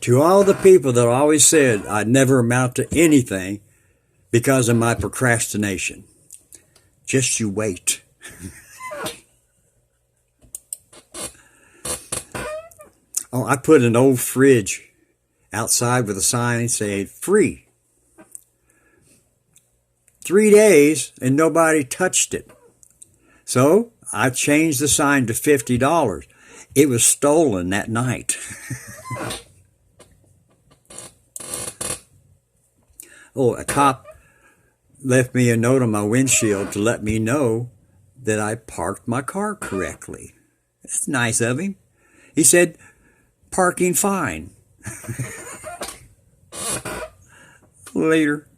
To all the people that always said I'd never amount to anything because of my procrastination, just you wait. Oh, I put an old fridge outside with a sign saying free. 3 days and nobody touched it. So I changed the sign to $50. It was stolen that night. Oh, a cop left me a note on my windshield to let me know that I parked my car correctly. That's nice of him. He said, parking fine. Later.